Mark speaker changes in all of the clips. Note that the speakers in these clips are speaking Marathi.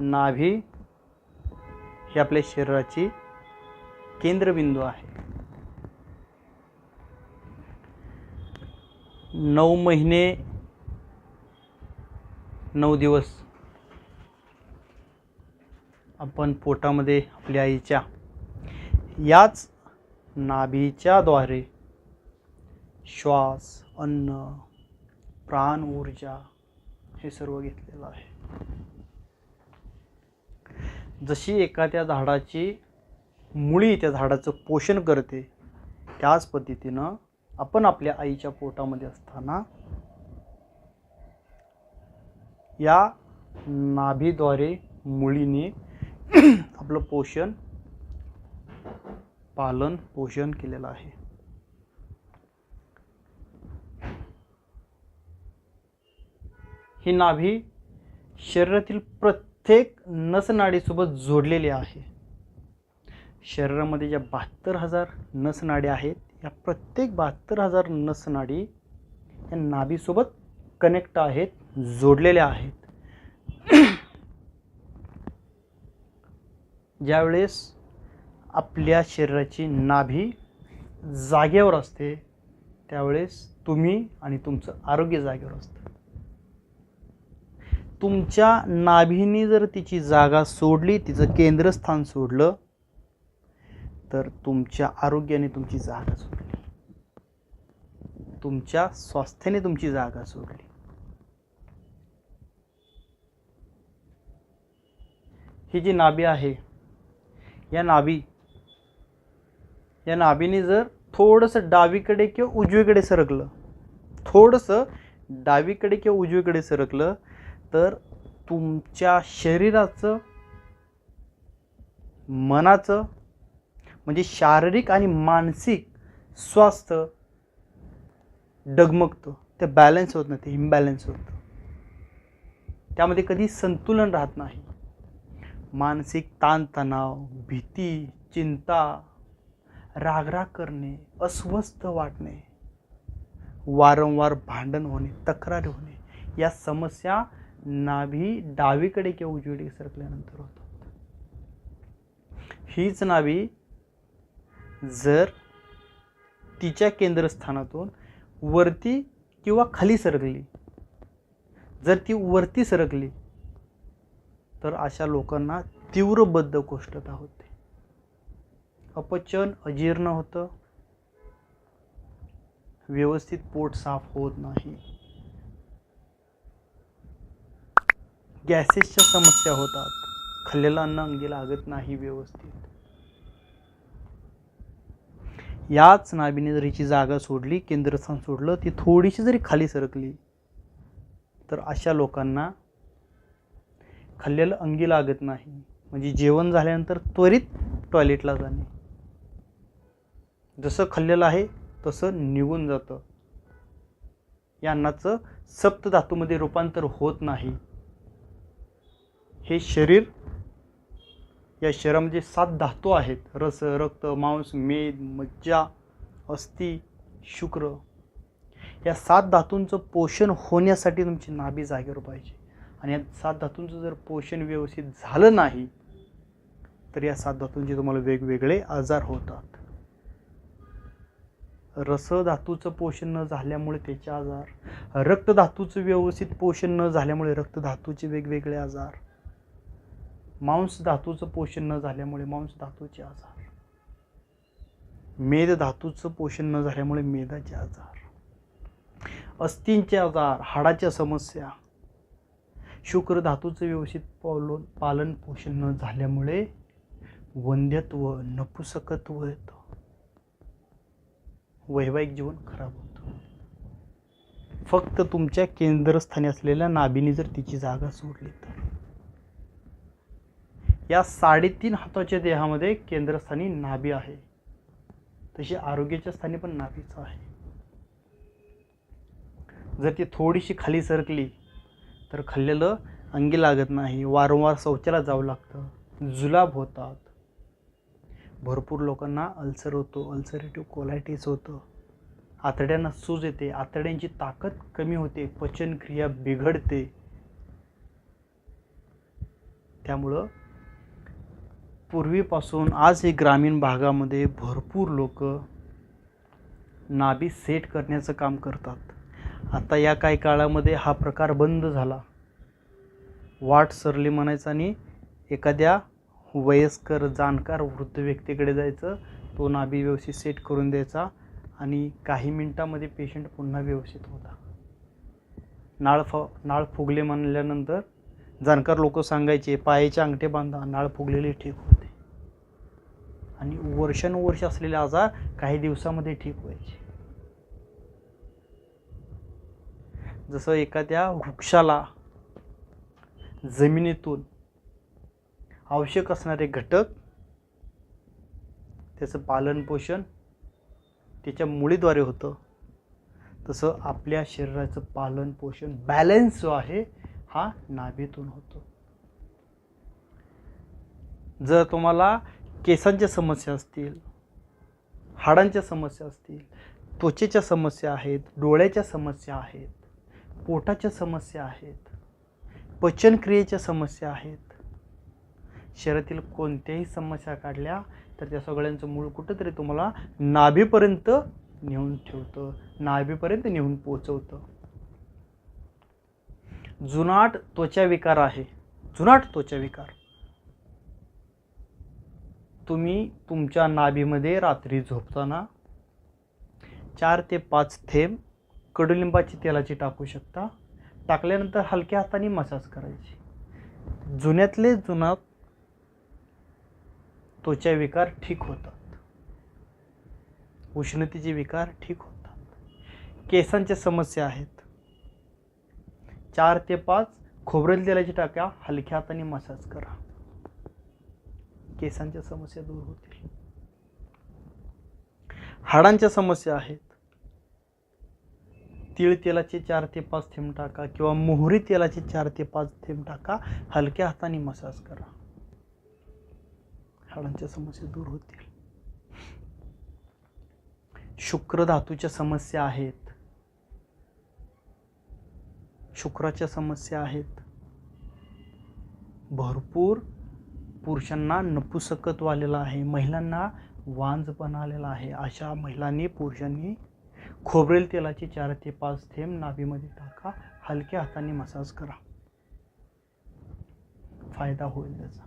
Speaker 1: नाभी ही आपल्या शरीराची केंद्रबिंदू आहे. 9 महिने 9 दिवस आपण पोटामध्ये आपल्या आईच्या याच नाभीच्या द्वारे श्वास, अन्न, प्राण, ऊर्जा हे सर्व घेतलेलं आहे. जशी एखाद्या झाडाची मुळी त्या झाडाचं पोषण करते, त्याच पद्धतीनं आपण आपल्या आईच्या पोटामध्ये असताना या नाभीद्वारे मुळीने आपलं पोषण, पालन पोषण केलेलं आहे. ही नाभी शरीरातील प्रत्येक नसनाडीसोबत जोडलेली आहे. शरीरामध्ये ज्या 72,000 नसनाड्या आहेत, या प्रत्येक 72,000 नसनाडी या नाभीसोबत कनेक्ट आहेत, जोडलेल्या आहेत. ज्यावेळेस आपल्या शरीराची नाभी जागेवर असते, त्यावेळेस तुम्ही आणि तुमचं आरोग्य जागेवर असतं. तुमच्या नाभीने जर तिची जागा सोडली, तिचं केंद्रस्थान सोडलं, तर तुमच्या आरोग्याने तुमची जागा सोडली, तुमच्या स्वास्थ्याने तुमची जागा सोडली. ही जी नाभी आहे, या नाभीने जर थोडंसं डावीकडे किंवा उजवीकडे सरकलं, तर तुमच्या शरीराचं, मनाचं, म्हणजे शारीरिक आणि मानसिक स्वास्थ्य डगमगतं. ते बॅलन्स होत नाही, ते इम्बॅलन्स होतं. त्यामध्ये कधी संतुलन राहत नाही. मानसिक ताणतणाव, भीती, चिंता, रागराग करणे, अस्वस्थ वाटणे, वारंवार भांडण होणे, तक्रारी होणे, या समस्या नाभी डावीकडे किंवा उजवीकडे सरकल्यानंतर होतात. हीच नाभी जर तिच्या केंद्रस्थानातून वरती किंवा खाली सरकली, जर ती वरती सरकली, तर अशा लोकांना तीव्र बद्धकोष्ठता होते, अपचन, अजीर्ण होतं, व्यवस्थित पोट साफ होत नाही, गॅसेसच्या समस्या होतात, खाल्लेलं अन्न अंगी लागत नाही व्यवस्थित. याच नाभीने जर हिची जागा सोडली, केंद्रस्थान सोडलं, ती थोडीशी जरी खाली सरकली, तर अशा लोकांना खाल्लेलं अंगी लागत नाही. म्हणजे जेवण झाल्यानंतर त्वरित टॉयलेटला जाणे, जसं खाल्लेलं आहे तसं निघून जातं. या अन्नाचं सप्तधातूमध्ये रूपांतर होत नाही. हे शरीर, या शरीरामध्ये 7 धातू आहेत: रस, रक्त, मांस, मेद, मज्जा, अस्थि, शुक्र. या 7 धातूंचं पोषण होण्यासाठी तुमची नाभी जागेवर पाहिजे. आणि या 7 धातूंचं जर पोषण व्यवस्थित झालं नाही, तर या 7 धातूंचे तुम्हाला वेगवेगळे आजार होतात. रस धातूचं पोषण न झाल्यामुळे त्याचे आजार, रक्त धातूचं व्यवस्थित पोषण न झाल्यामुळे रक्त धातूचे वेगवेगळे आजार, मांस धातूचं पोषण न झाल्यामुळे मांस धातूचे आजार, मेद धातूचं पोषण न झाल्यामुळे मेदाचे आजार, अस्थींचे आजार, हाडाच्या समस्या, शुक्र धातूचं व्यवस्थित पालन पोषण न झाल्यामुळे वंध्यत्व, नपुसकत्व येतं, वैवाहिक जीवन खराब होतं. फक्त तुमच्या केंद्रस्थानी असलेल्या नाभीने जर तिची जागा सोडली तर. या 3.5 हाताच्या देहामध्ये केंद्रस्थानी नाभी आहे, तशी आरोग्याच्या स्थानी पण नाभीच आहे. जर ती थोडीशी खाली सरकली, तर खाल्लेलं अंगी लागत नाही, वारंवार शौचाला जावं लागतं, जुलाब होतात, भरपूर लोकांना अल्सर होतो, अल्सरेटिव्ह कोलायटिस होतं, आतड्यांना सूज येते, आतड्यांची ताकद कमी होते, पचनक्रिया बिघडते, त्यामुळं पूर्वीपासून आज हे ग्रामीण भागामध्ये भरपूर लोक नाभी सेट करण्याचं काम करतात. आता या काही काळामध्ये हा प्रकार बंद झाला. वाट सरली म्हणायचं आणि एखाद्या वयस्कर जाणकार वृद्ध व्यक्तीकडे जायचं, तो नाभी व्यवस्थित सेट करून द्यायचा आणि काही मिनिटामध्ये पेशंट पुन्हा व्यवस्थित होता. नाळ फुगले म्हणल्यानंतर जाणकार लोक सांगायचे पायाचे अंगठे बांधा, नाळ फुगलेले ठीक होते. आणि वर्षानुवर्ष असलेले आजार काही दिवसामध्ये ठीक व्हायचे. जसं एखाद्या वृक्षाला जमिनीतून आवश्यक असणारे घटक, त्याचं पालन पोषण त्याच्या मुळीद्वारे होतं, तसं आपल्या शरीराचं पालन पोषण बॅलन्स जो आहे हा नाभीतून होतो. जर तुम्हाला केसांच्या समस्या असतील, हाडांच्या समस्या असतील, त्वचेच्या समस्या आहेत, डोळ्याच्या समस्या आहेत, पोटाच्या समस्या आहेत, पचनक्रियेच्या समस्या आहेत, शरीरातील कोणत्याही समस्या काढल्या तर त्या सगळ्यांचं मूळ कुठंतरी तुम्हाला नाभीपर्यंत नेऊन ठेवतं, नाभीपर्यंत नेऊन पोचवतं. जुनाट त्वचा विकार आहे. जुनाट त्वचा विकार तुम्ही तुमच्या नाभीमध्ये रात्री झोपताना 4 ते 5 थेंब कडुलिंबाची तेलाची टाकू शकता. टाकल्यानंतर हलक्या हाताने मसाज करायची. जुन्यातले जुना त्वचा विकार ठीक होतात. उष्णतेचे विकार ठीक होतात. केसांच्या समस्या आहेत. 4 ते 5 खोबरेल तेलाची टाका हलक्या हाताने मसाज करा, केसांच्या समस्या दूर होतील. हाडांच्या समस्या आहेत. तीळ तेलाचे 4 ते 5 थेंब टाका किंवा मोहरी तेलाचे 4 ते 5 थेंब टाका, हलक्या हाताने मसाज करा, हाडांच्या समस्या दूर होतील. शुक्र धातूच्या समस्या आहेत. शुक्राच्या समस्या आहेत. भरपूर पुरुषांना नपुसकत्व आलेला आहे, महिलांना वांजपणा आलेला आहे. अशा महिलांनी पुरुषांनी खोबरेल तेलाचे 4 ते 5 थेंब नाभीमध्ये टाका, हलक्या हाताने मसाज करा, फायदा होईल त्याचा.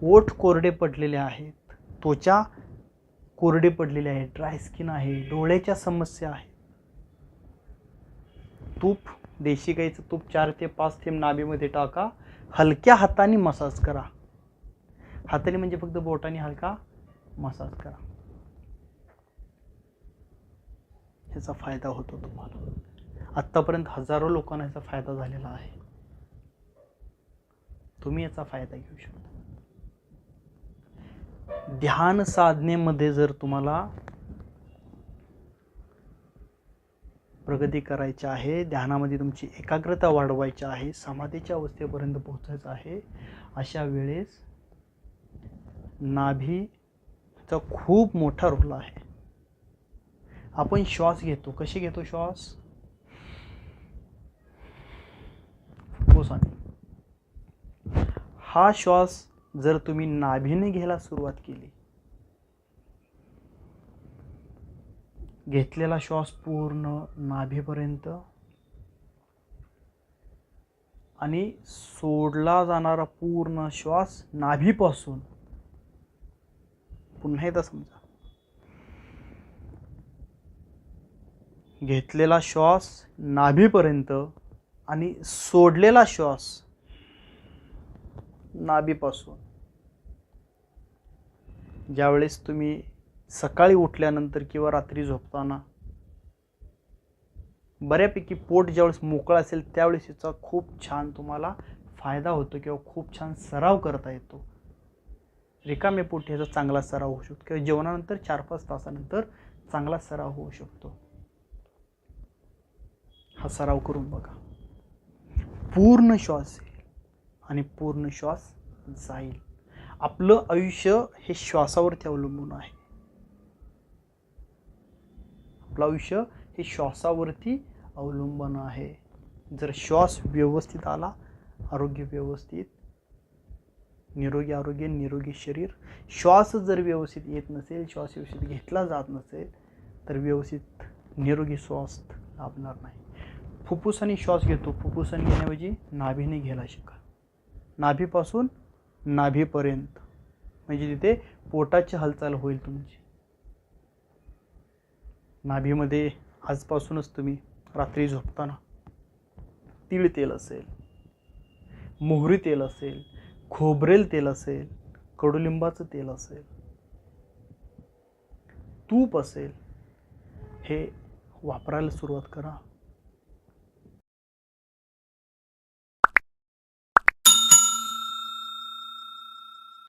Speaker 1: ओठ कोरडे पडलेले आहेत, त्वचा कोरडे पडलेले आहे, ड्राय स्किन आहे, डोळ्याच्या समस्या आहेत. तूप, देशी गाईचं तूप 4 ते 5 थेंब नाभीमध्ये टाका, हलक्या हाताने मसाज करा. हाताने म्हणजे फक्त बोटाने हलका मसाज करा, याचा फायदा होतो तुम्हाला. आत्तापर्यंत हजारो लोकांना याचा फायदा झालेला आहे. तुम्ही याचा फायदा घेऊ शकता. ध्यान साधनेमध्ये जर तुम्हाला प्रगती करायची आहे, ध्यानामध्ये तुमची एकाग्रता वाढवायची आहे, समाधीच्या अवस्थेपर्यंत पोहोचायचं आहे, अशा वेळेस नाभीचा खूप मोठा रोल आहे. आपण श्वास घेतो, कशी घेतो श्वास? फुफ्फुसाने. हा श्वास जर तुम्ही नाभीने घ्यायला सुरुवात केली, घेतलेला श्वास पूर्ण नाभीपर्यंत आणि सोडला जाणारा पूर्ण श्वास नाभीपासून, पुन्हा एकदा समजा, घेतलेला श्वास नाभीपर्यंत आणि सोडलेला श्वास नाभीपासून. ज्यावेळेस तुम्ही सकाळी उठल्यानंतर किंवा रात्री झोपताना बऱ्यापैकी पोट ज्यावेळेस मोकळं असेल त्यावेळेस याचा खूप छान तुम्हाला फायदा होतो किंवा खूप छान सराव करता येतो. रिकामे पोटी याचा चांगला सराव होऊ शकतो किंवा जेवणानंतर 4-5 तासानंतर चांगला सराव होऊ शकतो. हा सराव करून बघा. पूर्ण श्वास येईल आणि पूर्ण श्वास जाईल. आपलं आयुष्य हे श्वासावरती अवलंबून आहे. आपलं आयुष्य हे श्वासावरती अवलंबून आहे. जर श्वास व्यवस्थित आला, आरोग्य व्यवस्थित निरोगी आरोग्य, निरोगी शरीर. श्वास जर व्यवस्थित येत नसेल, श्वास व्यवस्थित घेतला जात नसेल, तर व्यवस्थित निरोगी श्वास लाभणार नाही. फुफ्फुसाने श्वास घेतो, फुफ्फुसाने घेण्याऐवजी नाभीने घ्यायला शिका. नाभीपासून नाभीपर्यंत, म्हणजे तिथे पोटाची हालचाल होईल तुमची. नाभीमध्ये आजपासूनच तुम्ही रात्री झोपताना तीळ तेल असेल, मोहरी तेल असेल, खोबरेल तेल असेल, कडुलिंबाचं तेल असेल, तूप असेल, हे वापरायला सुरुवात करा.